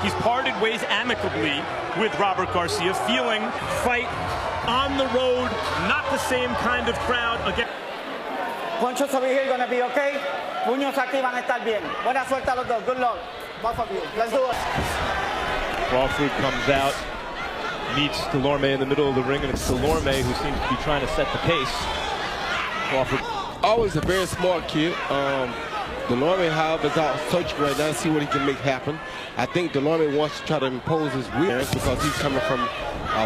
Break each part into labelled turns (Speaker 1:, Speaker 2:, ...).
Speaker 1: He's parted ways amicably with Robert Garcia, feeling fight on the road, not the same kind of crowd. Again.
Speaker 2: Poncho's over here gonna be okay. Puños aquí van a estar bien. Buena suerte a los dos. Good luck. Both of you. Let's do it.
Speaker 1: Crawford comes out, meets Dulorme in the middle of the ring, and it's Dulorme who seems to be trying to set the pace. Crawford.
Speaker 3: Always a very smart kid. Dulorme, however, is out searching right now to see what he can make happen. I think Dulorme wants to try to impose his will because he's coming from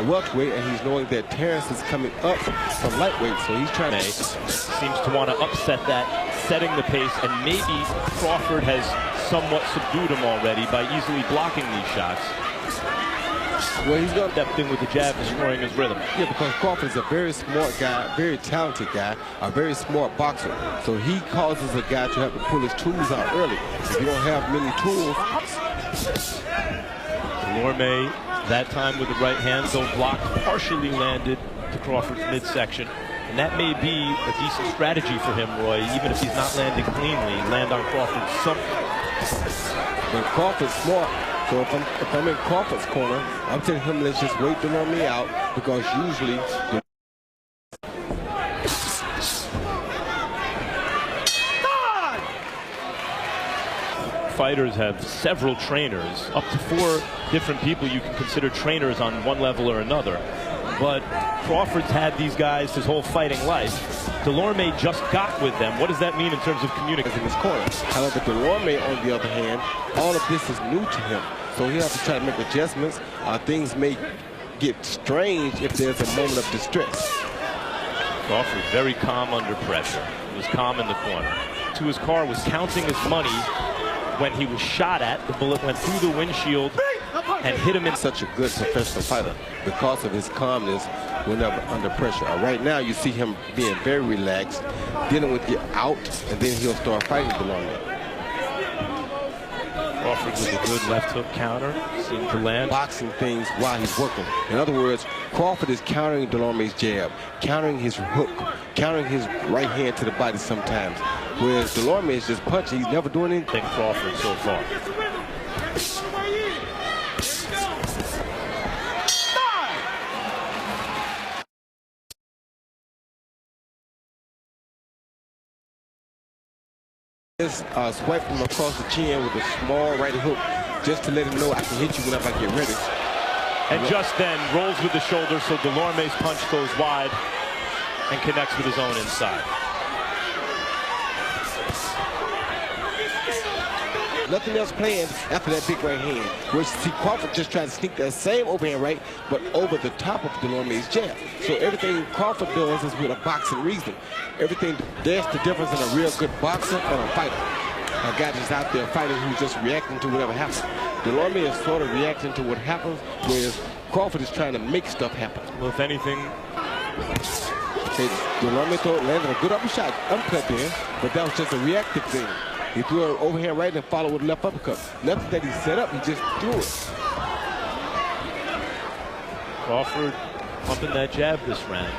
Speaker 3: welterweight, and he's knowing that Terence is coming up from lightweight, so he's trying to...
Speaker 1: Seems to want to upset that, setting the pace, and maybe Crawford has somewhat subdued him already by easily blocking these shots.
Speaker 3: Well, he's going to
Speaker 1: step in with the jab, destroying his rhythm.
Speaker 3: Yeah, because Crawford is a very smart guy, very talented guy, a very smart boxer. So he causes a guy to have to pull his tools out early. If you don't have many tools...
Speaker 1: Dulorme, that time with the right hand, though blocked, partially landed to Crawford's midsection. And that may be a decent strategy for him, Roy, even if he's not landing cleanly. Land on Crawford something.
Speaker 3: But Crawford's smart. So if I'm in Crawford's corner, I'm telling him, let's just wait Dulorme out, because usually...
Speaker 1: Fighters have several trainers, up to 4 different people you can consider trainers on one level or another. But Crawford's had these guys his whole fighting life. Dulorme just got with them. What does that mean in terms of communicating in his corner?
Speaker 3: However, Dulorme, on the other hand, all of this is new to him. So he'll have to try to make adjustments. Things may get strange if there's a moment of distress.
Speaker 1: Crawford very calm under pressure. He was calm in the corner. To his car, was counting his money when he was shot at. The bullet went through the windshield and hit him in.
Speaker 3: Such a good professional fighter because of his calmness whenever under pressure. Right now you see him being very relaxed, dealing with the out, and then he'll start fighting Dulorme.
Speaker 1: Crawford with a good left hook counter, seemed to land.
Speaker 3: Boxing things while he's working. In other words, Crawford is countering Dulorme's jab, countering his hook, countering his right hand to the body sometimes. Whereas Dulorme is just punching. He's never doing anything.
Speaker 1: Crawford so far.
Speaker 3: Just swipe him across the chin with a small right hook, just to let him know I can hit you whenever I get ready.
Speaker 1: And just then rolls with the shoulder, so Dulorme's punch goes wide and connects with his own inside.
Speaker 3: Nothing else planned after that big right hand. Whereas see Crawford just trying to sneak that same overhand right, but over the top of Dulorme's jab. So everything Crawford does is with a boxing reason. Everything, there's the difference in a real good boxer and a fighter. A guy just out there fighting who's just reacting to whatever happens. Dulorme is sort of reacting to what happens, whereas Crawford is trying to make stuff happen.
Speaker 1: Well, if anything...
Speaker 3: Dulorme landed a good upper shot, upcut there, but that was just a reactive thing. He threw an overhand right and followed with a left uppercut. Nothing that he set up, he just threw it.
Speaker 1: Crawford pumping that jab this round.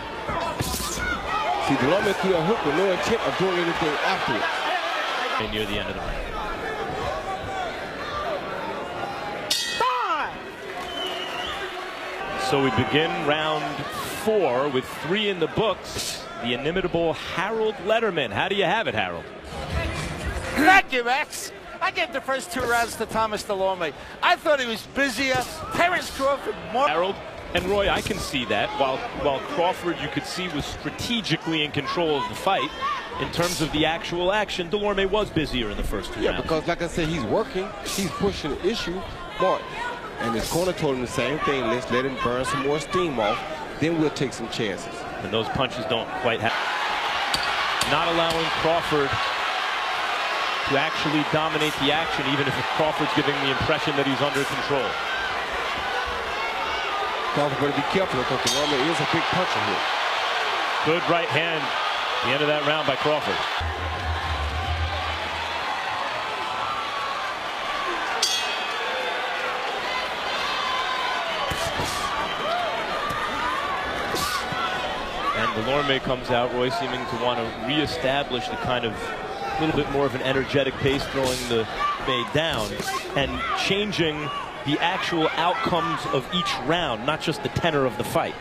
Speaker 3: See, Dulorme threw a hook with no intent of doing anything after it.
Speaker 1: And near the end of the round. So we begin round 4 with 3 in the books. The inimitable Harold Letterman. How do you have it, Harold?
Speaker 4: Thank you, Max. I gave the first 2 rounds to Thomas Dulorme. I thought he was busier. Terence Crawford more.
Speaker 1: Harold and Roy, I can see that. While Crawford, you could see, was strategically in control of the fight. In terms of the actual action, Dulorme was busier in the first 2 rounds.
Speaker 3: Yeah, because like I said, he's working. He's pushing the issue more. And his corner told him the same thing. Let's let him burn some more steam off. Then we'll take some chances.
Speaker 1: And those punches don't quite have. Not allowing Crawford to actually dominate the action, even if Crawford's giving the impression that he's under control.
Speaker 3: Crawford better be careful because Dulorme is a big puncher here.
Speaker 1: Good right hand. The end of that round by Crawford. And Dulorme comes out, Roy, seeming to want to reestablish the kind of little bit more of an energetic pace, throwing the May down and changing the actual outcomes of each round, not just the tenor of the fight.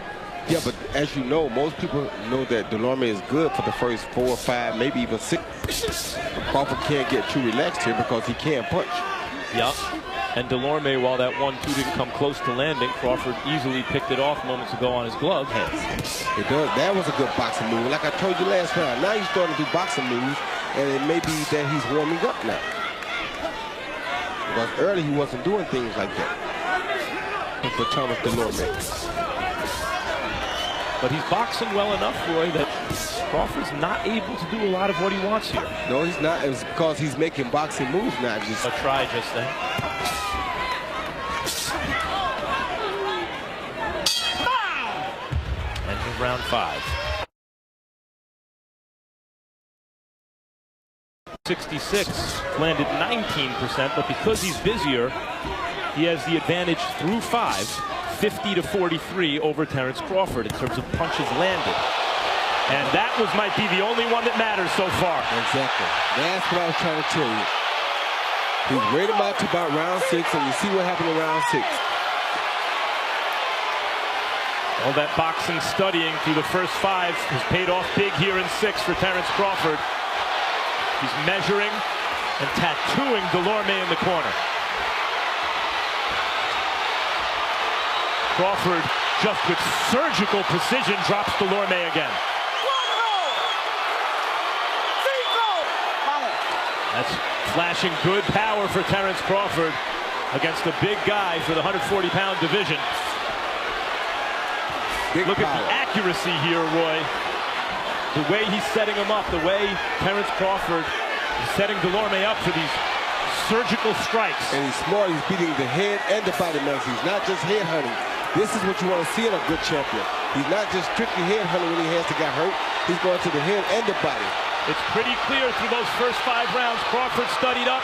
Speaker 3: Yeah, but as you know, most people know that Dulorme is good for the first 4 or 5, maybe even 6. Crawford can't get too relaxed here because he can't punch.
Speaker 1: Yep. And Dulorme, while that 1-2 didn't come close to landing, Crawford easily picked it off moments ago on his glove.
Speaker 3: It does. That was a good boxing move. Like I told you last round, now he's starting to do boxing moves, and it may be that he's warming up now. Because earlier he wasn't doing things like that. For Thomas Dulorme.
Speaker 1: But he's boxing well enough, Roy, that Crawford's not able to do a lot of what he wants here.
Speaker 3: No, he's not. It's because he's making boxing moves now.
Speaker 1: A try just then. And in round 5. 66, landed 19%, but because he's busier, he has the advantage through 5, 50-43 over Terence Crawford in terms of punches landed. And that might be the only one that matters so far.
Speaker 3: Exactly. That's what I was trying to tell you. He's right about to about round 6, and you see what happened in round 6.
Speaker 1: All that boxing studying through the first 5 has paid off big here in 6 for Terence Crawford. He's measuring and tattooing Dulorme in the corner. Crawford, just with surgical precision, drops Dulorme again. That's flashing good power for Terence Crawford against a big guy for the 140-pound division. Look at the accuracy here, Roy. The way he's setting him up, the way Terence Crawford is setting Dulorme up for these surgical strikes.
Speaker 3: And he's smart. He's beating the head and the body muscles. He's not just head hunting. This is what you want to see in a good champion. He's not just strictly head hunting when he has to get hurt. He's going to the head and the body.
Speaker 1: It's pretty clear through those first 5 rounds, Crawford studied up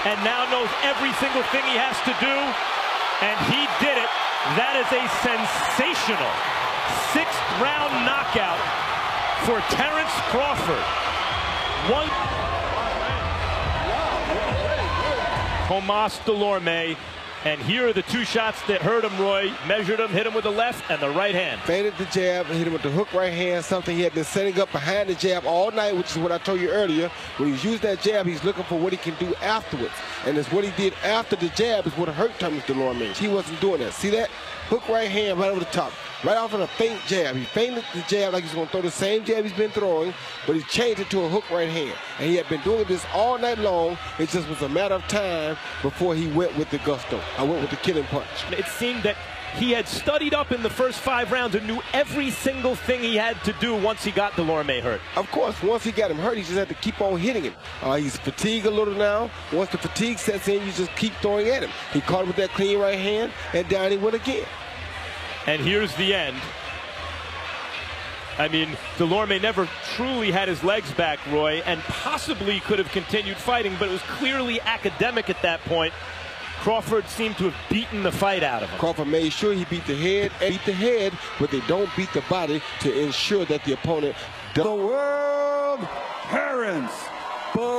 Speaker 1: and now knows every single thing he has to do, and he did it. That is a sensational 6th round knockout for Terence Crawford. Tomas Dulorme. And here are the 2 shots that hurt him, Roy. Measured him, hit him with the left and the right hand.
Speaker 3: Faded the jab, hit him with the hook right hand, something he had been setting up behind the jab all night, which is what I told you earlier. When he's used that jab, he's looking for what he can do afterwards. And it's what he did after the jab is what hurt Thomas Dulorme. He wasn't doing that. See that? Hook right hand right over the top. Right off of a feint jab. He feinted the jab like he's going to throw the same jab he's been throwing, but he changed it to a hook right hand. And he had been doing this all night long. It just was a matter of time before he went with the gusto. I went with the killing punch.
Speaker 1: It seemed that he had studied up in the first 5 rounds and knew every single thing he had to do once he got Dulorme hurt.
Speaker 3: Of course, once he got him hurt, he just had to keep on hitting him. He's fatigued a little now. Once the fatigue sets in, you just keep throwing at him. He caught him with that clean right hand, and down he went again.
Speaker 1: And here's the end. I mean, Dulorme never truly had his legs back, Roy, and possibly could have continued fighting, but it was clearly academic at that point. Crawford seemed to have beaten the fight out of him.
Speaker 3: Crawford made sure he beat the head, but they don't beat the body to ensure that the opponent does.
Speaker 5: The world, Terence Bud